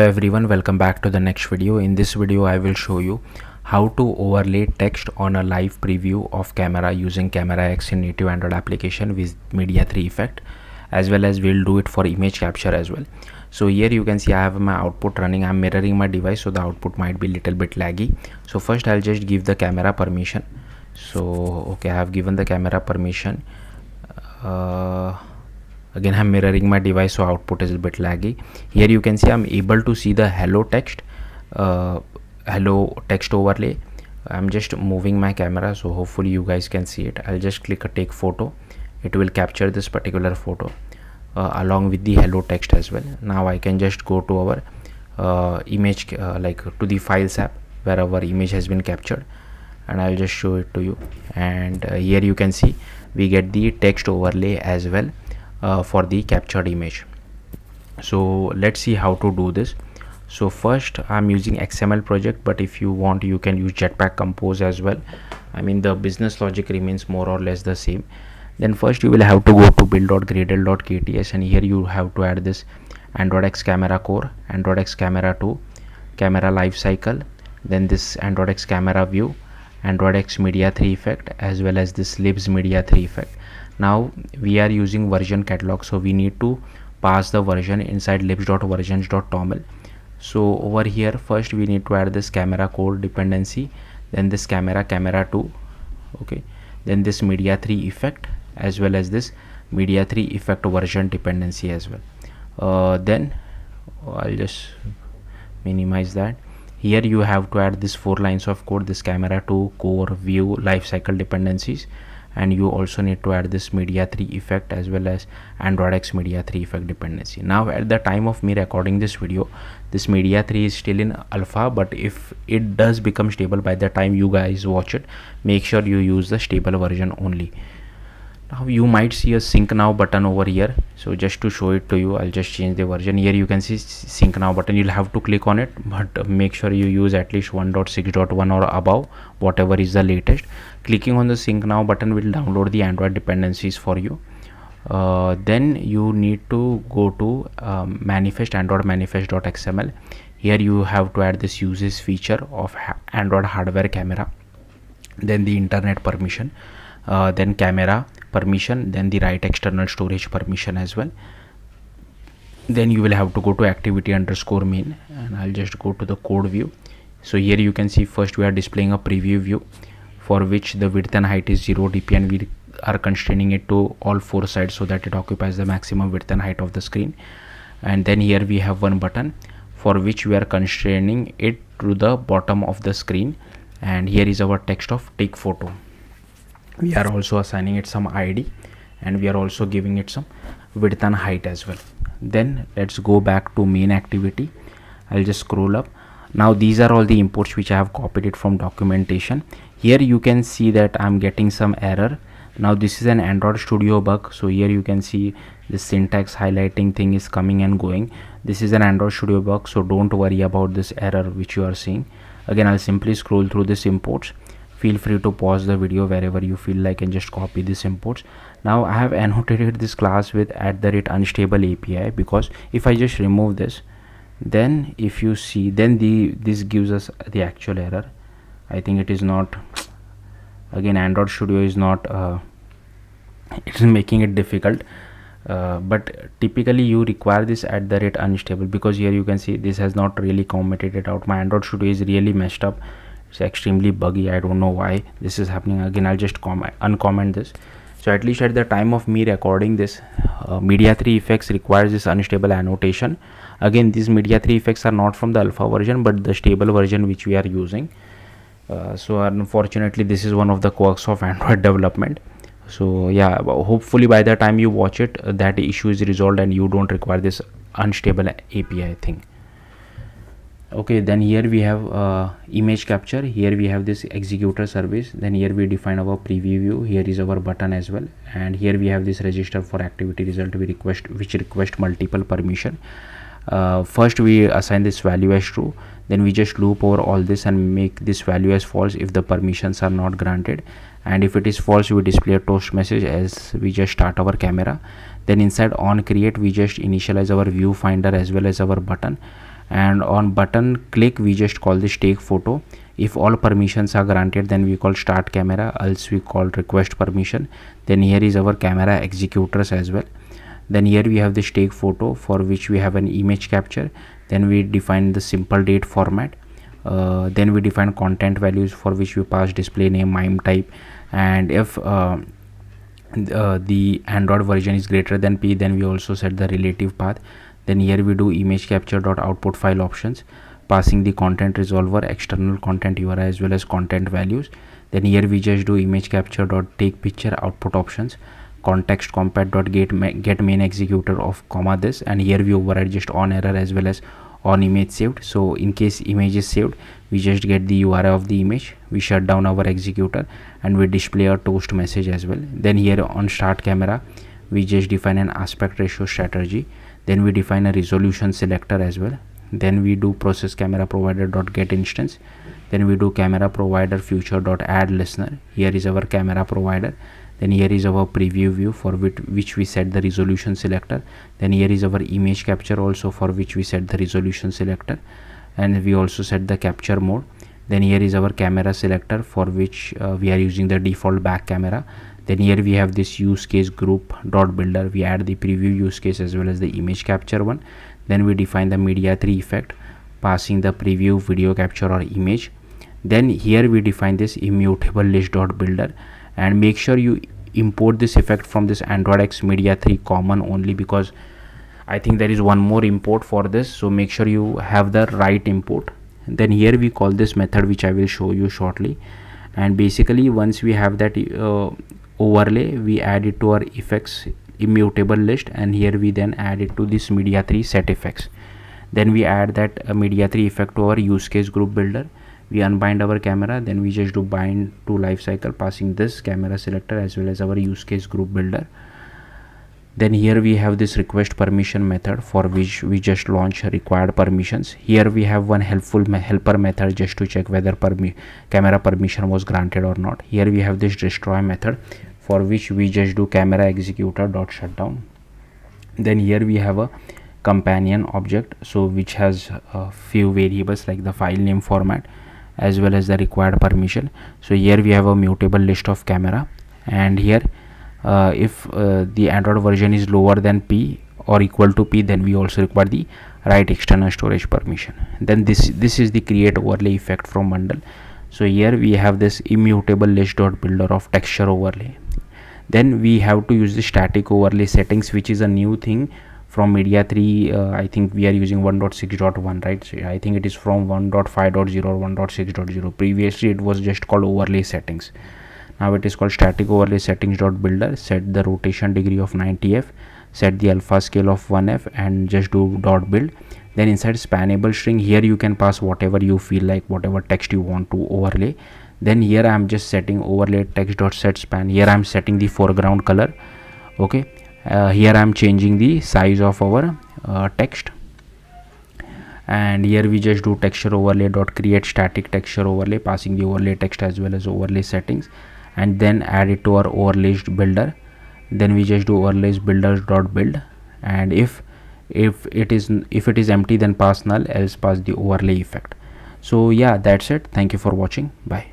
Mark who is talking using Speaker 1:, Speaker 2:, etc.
Speaker 1: Hello everyone, welcome back to the next video. In this video I will show you how to overlay text on a live preview of camera using CameraX in native Android application with Media 3 effect, as well as we'll do it for image capture as well. So here you can see I have my output running. I'm mirroring my device, so the output might be little bit laggy. So first I'll just give the camera permission. So okay, I have given the camera permission. Again I'm mirroring my device, so output is a bit laggy. Here you can see I'm able to see the hello text overlay. I'm just moving my camera, so hopefully you guys can see it. I'll just click a take photo. It will capture this particular photo along with the hello text as well. Now I can just go to our image to the files app where our image has been captured, and I'll just show it to you. And here you can see we get the text overlay as well for the captured image. So let's see how to do this. So first I'm using XML project, but if you want you can use Jetpack Compose as well. I mean the business logic remains more or less the same. Then first you will have to go to build.gradle.kts, and here you have to add this Android X Camera Core, Android X Camera 2, Camera Lifecycle, then this Android X Camera View, Android X Media 3 effect, as well as this Libs Media 3 effect. Now we are using version catalog, so we need to pass the version inside libs.versions.toml. So over here first we need to add this camera core dependency, then this camera 2, okay, then this media 3 effect, as well as this media 3 effect version dependency as well. Then I'll just minimize that. Here you have to add this 4 lines of code, this camera 2 core view lifecycle dependencies, and you also need to add this media 3 effect as well as Android X media 3 effect dependency. Now at the time of me recording this video, this media 3 is still in alpha, but if it does become stable by the time you guys watch it, make sure you use the stable version only. Now you might see a sync now button over here, so just to show it to you I'll just change the version. Here you can see sync now button. You'll have to click on it, but make sure you use at least 1.6.1 or above, whatever is the latest. Clicking on the sync now button will download the Android dependencies for you. Then you need to go to manifest, Android manifest.xml. Here you have to add this uses feature of Android hardware camera, then the internet permission, then camera permission, then the write external storage permission as well. Then you will have to go to activity underscore main, and I'll just go to the code view. So here you can see first we are displaying a preview view for which the width and height is 0 dp, and we are constraining it to all 4 sides so that it occupies the maximum width and height of the screen. And then here we have one button for which we are constraining it to the bottom of the screen, and here is our text of take photo. We are also assigning it some ID, and we are also giving it some width and height as well. Then let's go back to main activity. I'll just scroll up. Now these are all the imports which I have copied it from documentation. Here you can see that I'm getting some error. Now this is an Android Studio bug, so here you can see the syntax highlighting thing is coming and going. This is an Android Studio bug, so don't worry about this error which you are seeing. Again I'll simply scroll through this imports. Feel free to pause the video wherever you feel like and just copy this imports. Now I have annotated this class with @unstable API, because if I just remove this, then if you see, then this gives us the actual error. I think it is not, again Android Studio is not it's making it difficult, but typically you require this @unstable, because here you can see this has not really commented it out. My Android Studio is really messed up. It's extremely buggy. I don't know why this is happening. Again I'll just uncomment this. So at least at the time of me recording this, media 3 effects requires this unstable annotation. Again these media 3 effects are not from the alpha version, but the stable version which we are using. So unfortunately this is one of the quirks of Android development. So yeah, hopefully by the time you watch it, that issue is resolved and you don't require this unstable API thing. Okay, then here we have image capture. Here we have this executor service. Then here we define our preview view. Here is our button as well, and here we have this register for activity result which request multiple permission. First we assign this value as true, then we just loop over all this and make this value as false if the permissions are not granted, and if it is false we display a toast message as we just start our camera. Then inside on create we just initialize our viewfinder as well as our button, and on button click we just call this take photo. If all permissions are granted, then we call start camera, else we call request permission. Then here is our camera executors as well. Then here we have this take photo, for which we have an image capture. Then we define the simple date format. Then we define content values, for which we pass display name, mime type, and if the Android version is greater than P, then we also set the relative path. Then here we do image capture dot output file options, passing the content resolver, external content URI as well as content values. Then here we just do image capture dot take picture output options, context compat dot get main executor of comma this, and here we override just on error as well as on image saved. So in case image is saved, we just get the URI of the image, we shut down our executor, and we display a toast message as well. Then here on start camera we just define an aspect ratio strategy. Then we define a resolution selector as well. Then we do process camera provider dot get instance. Then we do camera provider future dot add listener. Here is our camera provider. Then here is our preview view, for which we set the resolution selector. Then here is our image capture also, for which we set the resolution selector, and we also set the capture mode. Then here is our camera selector, for which we are using the default back camera. Then here we have this use case group dot builder, we add the preview use case as well as the image capture one. Then we define the media 3 effect, passing the preview, video capture or image. Then here we define this immutable list dot builder, and make sure you import this effect from this Android X media 3 common only, because I think there is one more import for this, so make sure you have the right import. Then here we call this method, which I will show you shortly. And basically once we have that overlay, we add it to our effects immutable list, and here we then add it to this media 3 set effects. Then we add that media 3 effect to our use case group builder. We unbind our camera, then we just do bind to lifecycle, passing this camera selector as well as our use case group builder. Then here we have this request permission method, for which we just launch required permissions. Here we have one helpful helper method just to check whether camera permission was granted or not. Here we have this destroy method, for which we just do camera executor dot shutdown. Then here we have a companion object, so which has a few variables like the file name format as well as the required permission. So here we have a mutable list of camera, and here if the Android version is lower than P or equal to P, then we also require the write external storage permission. Then this is the create overlay effect from bundle. So here we have this immutable list dot builder of texture overlay. Then we have to use the static overlay settings, which is a new thing from media 3. I think we are using 1.6.1, right? So I think it is from 1.5.0 or 1.6.0. previously it was just called overlay settings. Now it is called static overlay settings dot builder. Set the rotation degree of 90f, set the alpha scale of 1f, and just do dot build. Then inside spannable string, here you can pass whatever you feel like, whatever text you want to overlay. Then here I am just setting overlay text dot set span. Here I am setting the foreground color. Okay, here I am changing the size of our text, and here we just do texture overlay dot create static texture overlay, passing the overlay text as well as overlay settings, and then add it to our overlays builder. Then we just do overlays builder dot build, and if it is empty, then pass null, else pass the overlay effect. So yeah, that's it. Thank you for watching. Bye.